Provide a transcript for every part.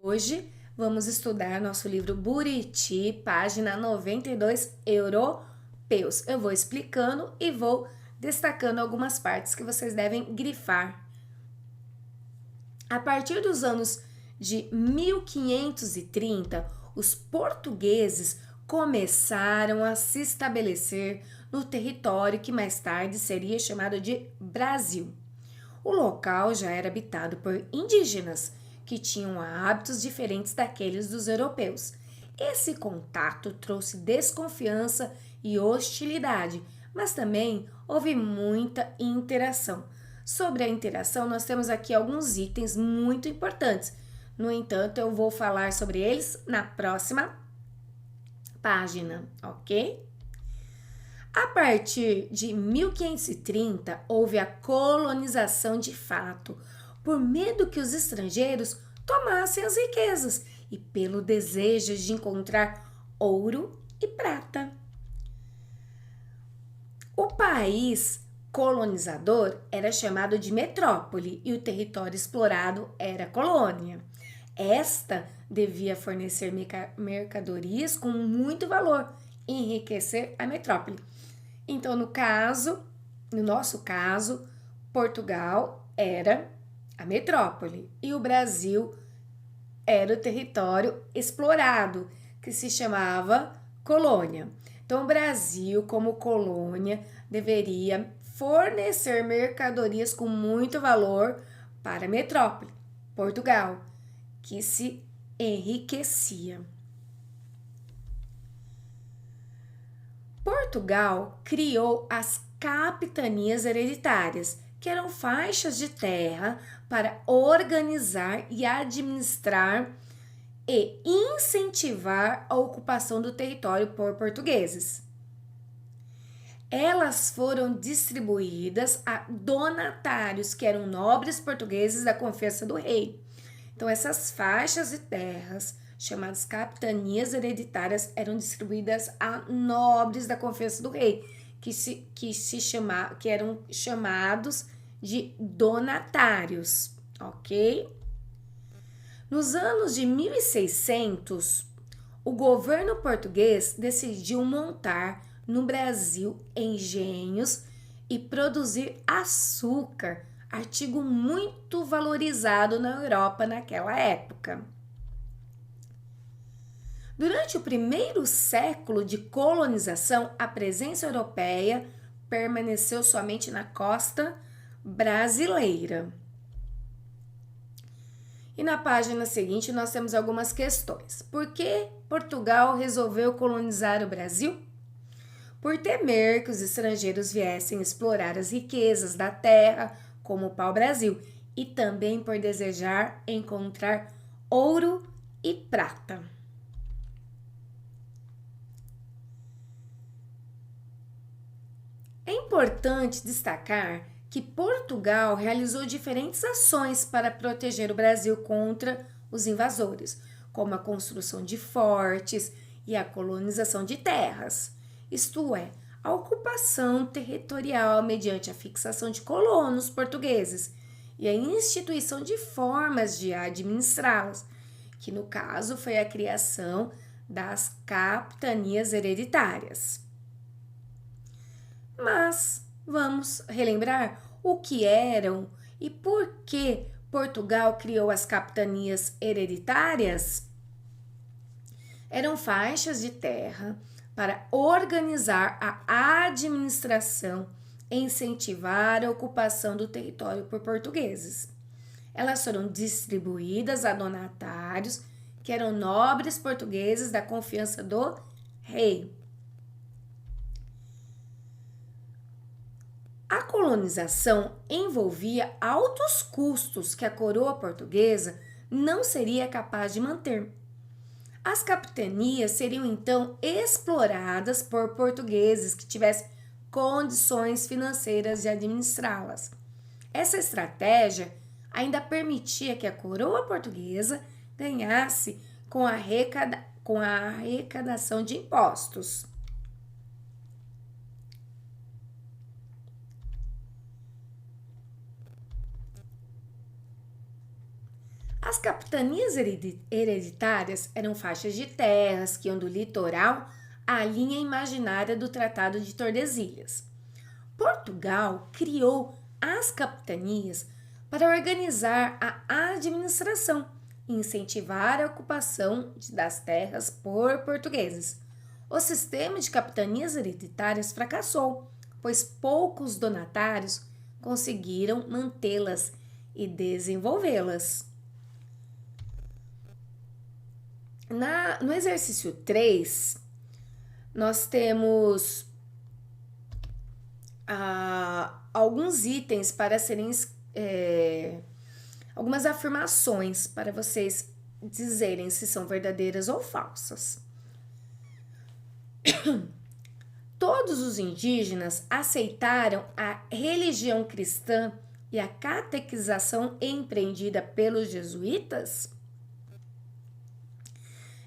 Hoje vamos estudar nosso livro Buriti, página 92, Europeus. Eu vou explicando e vou destacando algumas partes que vocês devem grifar. A partir dos anos de 1530, os portugueses começaram a se estabelecer no território que mais tarde seria chamado de Brasil. O local já era habitado por indígenas que tinham hábitos diferentes daqueles dos europeus. Esse contato trouxe desconfiança e hostilidade, mas também houve muita interação. Sobre a interação, nós temos aqui alguns itens muito importantes. No entanto, eu vou falar sobre eles na próxima página, ok? A partir de 1530, houve a colonização de fato, por medo que os estrangeiros tomassem as riquezas e pelo desejo de encontrar ouro e prata. O país colonizador era chamado de metrópole e o território explorado era colônia. Esta devia fornecer mercadorias com muito valor e enriquecer a metrópole. Então, no nosso caso, Portugal era a metrópole e o Brasil era o território explorado, que se chamava colônia. Então, o Brasil, como colônia, deveria fornecer mercadorias com muito valor para a metrópole, Portugal, que se enriquecia. Portugal criou as capitanias hereditárias, que eram faixas de terra para organizar e administrar e incentivar a ocupação do território por portugueses. Elas foram distribuídas a donatários, que eram nobres portugueses da confiança do rei. Então, essas faixas de terras, chamadas capitanias hereditárias, eram distribuídas a nobres da confiança do rei, que eram chamados de donatários, ok? Nos anos de 1600, o governo português decidiu montar no Brasil engenhos e produzir açúcar, artigo muito valorizado na Europa naquela época. Durante o primeiro século de colonização, a presença europeia permaneceu somente na costa brasileira. E na página seguinte nós temos algumas questões. Por que Portugal resolveu colonizar o Brasil? Por temer que os estrangeiros viessem explorar as riquezas da terra, como o pau-brasil, e também por desejar encontrar ouro e prata. É importante destacar que Portugal realizou diferentes ações para proteger o Brasil contra os invasores, como a construção de fortes e a colonização de terras, isto é, a ocupação territorial mediante a fixação de colonos portugueses e a instituição de formas de administrá-los, que no caso foi a criação das capitanias hereditárias. Mas vamos relembrar o que eram e por que Portugal criou as capitanias hereditárias? Eram faixas de terra para organizar a administração e incentivar a ocupação do território por portugueses. Elas foram distribuídas a donatários, que eram nobres portugueses da confiança do rei. A colonização envolvia altos custos que a coroa portuguesa não seria capaz de manter. As capitanias seriam então exploradas por portugueses que tivessem condições financeiras de administrá-las. Essa estratégia ainda permitia que a coroa portuguesa ganhasse com a arrecadação de impostos. As capitanias hereditárias eram faixas de terras que iam do litoral à linha imaginária do Tratado de Tordesilhas. Portugal criou as capitanias para organizar a administração e incentivar a ocupação das terras por portugueses. O sistema de capitanias hereditárias fracassou, pois poucos donatários conseguiram mantê-las e desenvolvê-las. No exercício 3, nós temos alguns itens para serem algumas afirmações para vocês dizerem se são verdadeiras ou falsas. Todos os indígenas aceitaram a religião cristã e a catequização empreendida pelos jesuítas?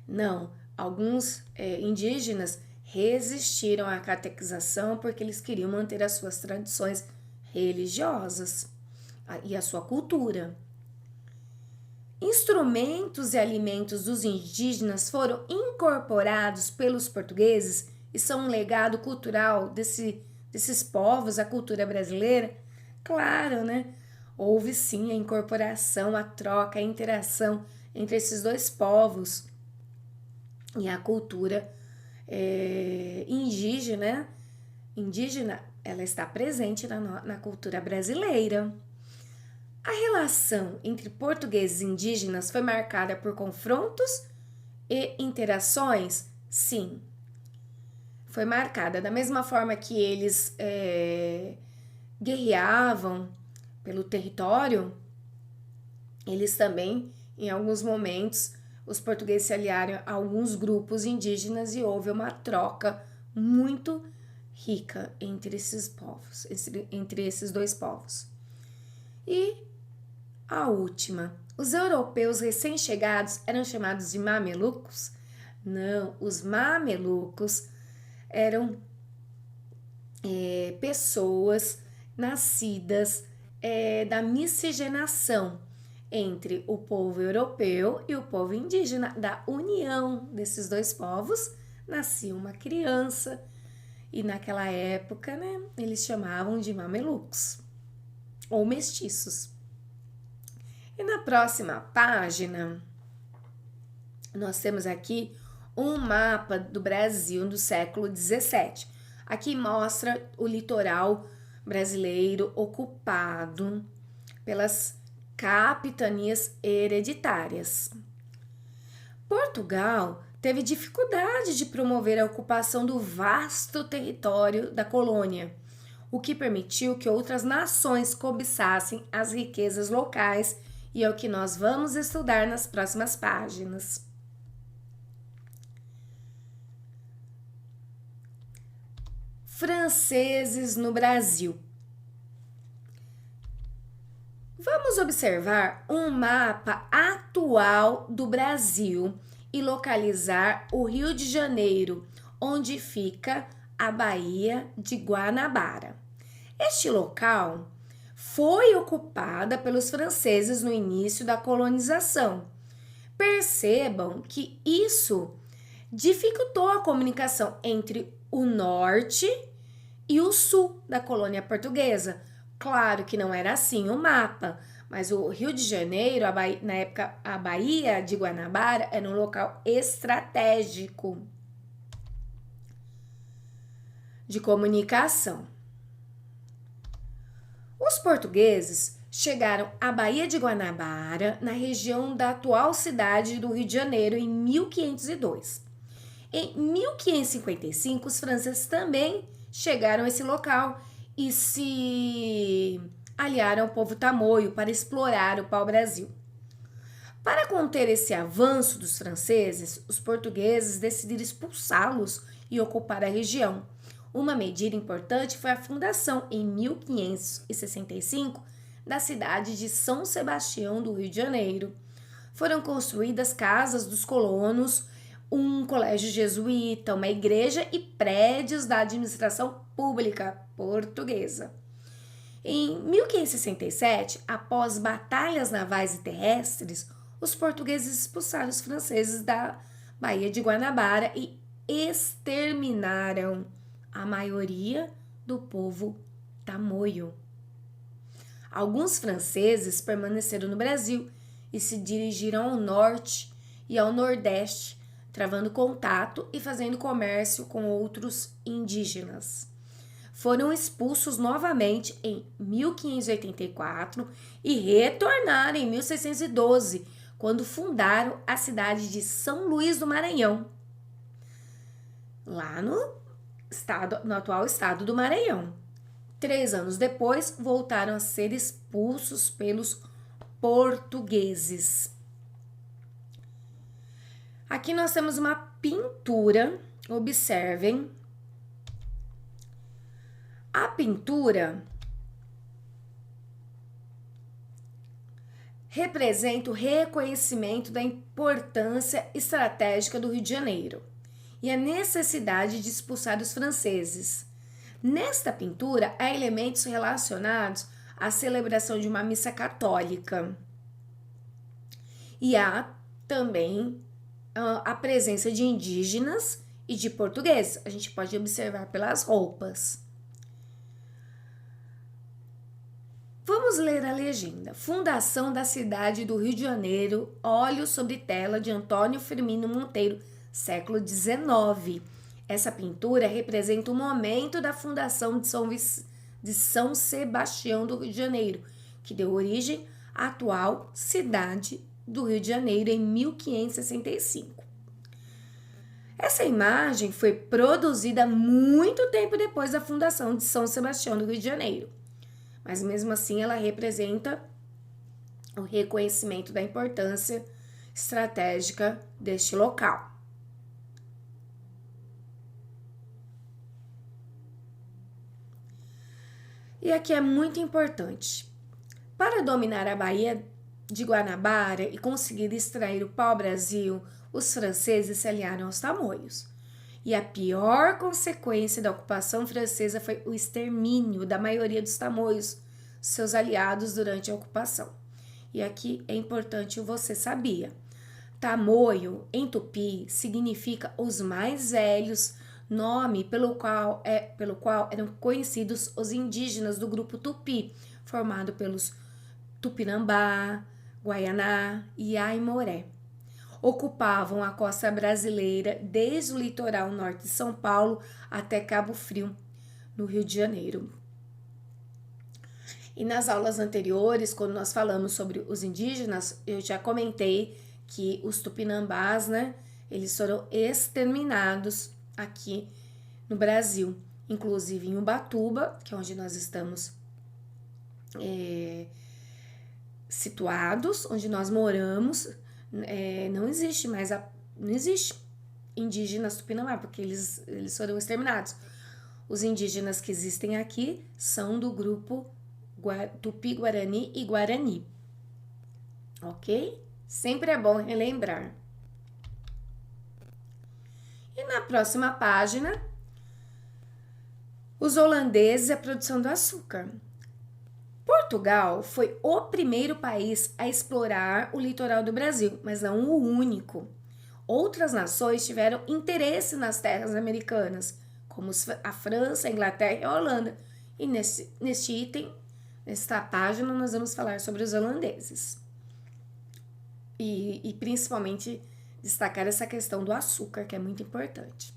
Não, alguns indígenas resistiram à catequização porque eles queriam manter as suas tradições religiosas e a sua cultura. Instrumentos e alimentos dos indígenas foram incorporados pelos portugueses e são um legado cultural desses povos, a cultura brasileira? Claro, né? Houve sim a incorporação, a troca, a interação entre esses dois povos e a cultura indígena, ela está presente na cultura brasileira. A relação entre portugueses e indígenas foi marcada por confrontos e interações? Sim. Foi marcada da mesma forma que eles guerreavam pelo território, eles também, em alguns momentos, os portugueses se aliaram a alguns grupos indígenas e houve uma troca muito rica entre esses povos, entre esses dois povos. E a última, os europeus recém-chegados eram chamados de mamelucos? Não, os mamelucos eram pessoas nascidas da miscigenação entre o povo europeu e o povo indígena. Da união desses dois povos nascia uma criança e naquela época, né, eles chamavam de mamelucos ou mestiços. E na próxima página nós temos aqui um mapa do Brasil do século 17. Aqui mostra o litoral brasileiro ocupado pelas capitanias hereditárias. Portugal teve dificuldade de promover a ocupação do vasto território da colônia, o que permitiu que outras nações cobiçassem as riquezas locais, e é o que nós vamos estudar nas próximas páginas. Franceses no Brasil. Vamos observar um mapa atual do Brasil e localizar o Rio de Janeiro, onde fica a Baía de Guanabara. Este local foi ocupada pelos franceses no início da colonização. Percebam que isso dificultou a comunicação entre o norte e o sul da colônia portuguesa. Claro que não era assim o mapa, mas o Rio de Janeiro, na época a Baía de Guanabara, era um local estratégico de comunicação. Os portugueses chegaram à Baía de Guanabara, na região da atual cidade do Rio de Janeiro, em 1502. Em 1555, os franceses também chegaram a esse local e se aliaram ao povo tamoio para explorar o pau-brasil. Para conter esse avanço dos franceses, os portugueses decidiram expulsá-los e ocupar a região. Uma medida importante foi a fundação, em 1565, da cidade de São Sebastião do Rio de Janeiro. Foram construídas casas dos colonos, um colégio jesuíta, uma igreja e prédios da administração pública portuguesa. Em 1567, após batalhas navais e terrestres, os portugueses expulsaram os franceses da Baía de Guanabara e exterminaram a maioria do povo tamoio. Alguns franceses permaneceram no Brasil e se dirigiram ao norte e ao nordeste, travando contato e fazendo comércio com outros indígenas. Foram expulsos novamente em 1584 e retornaram em 1612, quando fundaram a cidade de São Luís do Maranhão, lá no atual estado do Maranhão. 3 anos depois, voltaram a ser expulsos pelos portugueses. Aqui nós temos uma pintura, observem. A pintura representa o reconhecimento da importância estratégica do Rio de Janeiro e a necessidade de expulsar os franceses. Nesta pintura, há elementos relacionados à celebração de uma missa católica e há também a presença de indígenas e de portugueses. A gente pode observar pelas roupas. Vamos ler a legenda. Fundação da cidade do Rio de Janeiro, óleo sobre tela de Antônio Firmino Monteiro, século XIX. Essa pintura representa o momento da fundação de São Sebastião do Rio de Janeiro, que deu origem à atual cidade do Rio de Janeiro em 1565. Essa imagem foi produzida muito tempo depois da fundação de São Sebastião do Rio de Janeiro, mas mesmo assim ela representa o reconhecimento da importância estratégica deste local. E aqui é muito importante. Para dominar a Baía de Guanabara e conseguir extrair o pau-brasil, os franceses se aliaram aos tamoios. E a pior consequência da ocupação francesa foi o extermínio da maioria dos tamoios, seus aliados durante a ocupação. E aqui é importante o você sabia. Tamoio, em tupi, significa os mais velhos, nome pelo qual eram conhecidos os indígenas do grupo Tupi, formado pelos Tupinambá, Guaianá e Aimoré. Ocupavam a costa brasileira desde o litoral norte de São Paulo até Cabo Frio, no Rio de Janeiro. E nas aulas anteriores, quando nós falamos sobre os indígenas, eu já comentei que os tupinambás, eles foram exterminados aqui no Brasil, inclusive em Ubatuba, que é onde nós estamos situados, onde nós moramos, não existe mais não existe indígenas tupinambá, porque eles foram exterminados. Os indígenas que existem aqui são do grupo Tupi-Guarani e Guarani, ok? Sempre é bom relembrar. E na próxima página, os holandeses e a produção do açúcar. Portugal foi o primeiro país a explorar o litoral do Brasil, mas não o único. Outras nações tiveram interesse nas terras americanas, como a França, a Inglaterra e a Holanda. E neste item, nesta página, nós vamos falar sobre os holandeses. E principalmente destacar essa questão do açúcar, que é muito importante.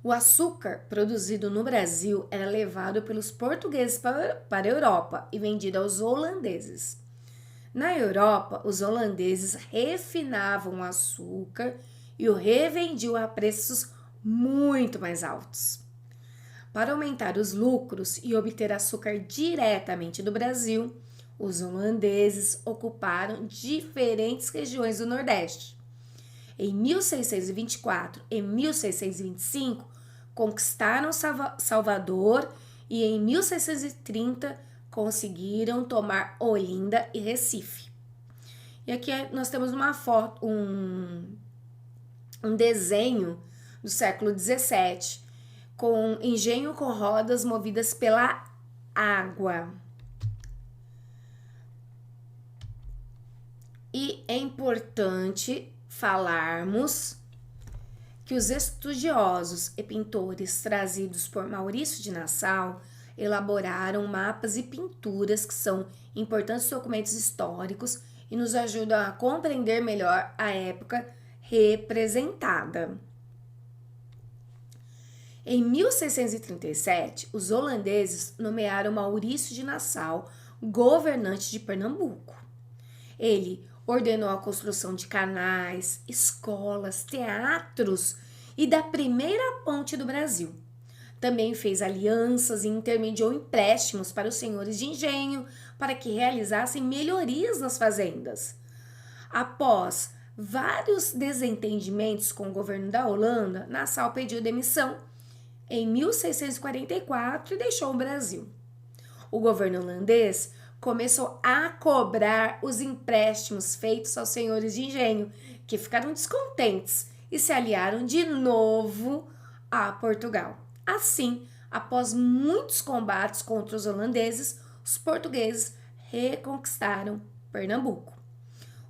O açúcar produzido no Brasil era levado pelos portugueses para a Europa e vendido aos holandeses. Na Europa, os holandeses refinavam o açúcar e o revendiam a preços muito mais altos. Para aumentar os lucros e obter açúcar diretamente do Brasil, os holandeses ocuparam diferentes regiões do Nordeste. Em 1624 e 1625, conquistaram Salvador e em 1630 conseguiram tomar Olinda e Recife. E aqui nós temos uma foto, um desenho do século XVII, com engenho com rodas movidas pela água. E é importante falarmos que os estudiosos e pintores trazidos por Maurício de Nassau elaboraram mapas e pinturas que são importantes documentos históricos e nos ajudam a compreender melhor a época representada. Em 1637, os holandeses nomearam Maurício de Nassau governante de Pernambuco. Ele ordenou a construção de canais, escolas, teatros e da primeira ponte do Brasil. Também fez alianças e intermediou empréstimos para os senhores de engenho para que realizassem melhorias nas fazendas. Após vários desentendimentos com o governo da Holanda, Nassau pediu demissão em 1644 e deixou o Brasil. O governo holandês começou a cobrar os empréstimos feitos aos senhores de engenho, que ficaram descontentes e se aliaram de novo a Portugal. Assim, após muitos combates contra os holandeses, os portugueses reconquistaram Pernambuco.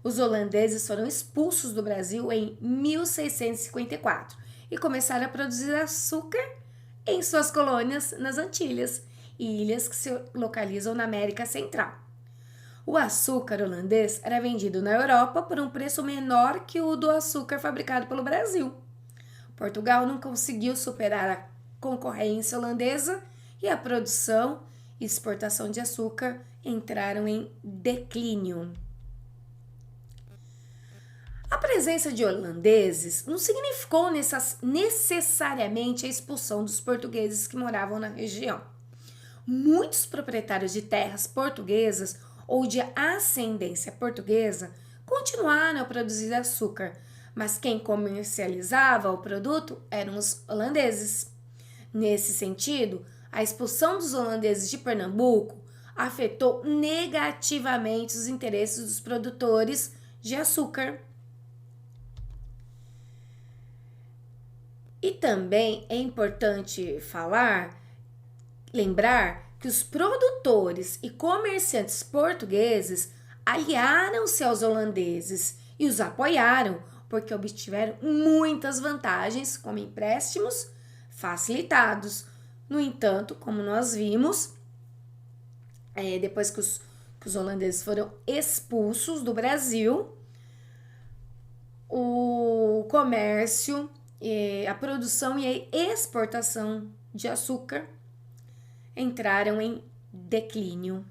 Os holandeses foram expulsos do Brasil em 1654 e começaram a produzir açúcar em suas colônias nas Antilhas, ilhas que se localizam na América Central. O açúcar holandês era vendido na Europa por um preço menor que o do açúcar fabricado pelo Brasil. Portugal não conseguiu superar a concorrência holandesa e a produção e exportação de açúcar entraram em declínio. A presença de holandeses não significou necessariamente a expulsão dos portugueses que moravam na região. Muitos proprietários de terras portuguesas ou de ascendência portuguesa continuaram a produzir açúcar, mas quem comercializava o produto eram os holandeses. Nesse sentido, a expulsão dos holandeses de Pernambuco afetou negativamente os interesses dos produtores de açúcar. E também é importante lembrar que os produtores e comerciantes portugueses aliaram-se aos holandeses e os apoiaram porque obtiveram muitas vantagens, como empréstimos facilitados. No entanto, como nós vimos, depois que os holandeses foram expulsos do Brasil, o comércio, a produção e a exportação de açúcar entraram em declínio.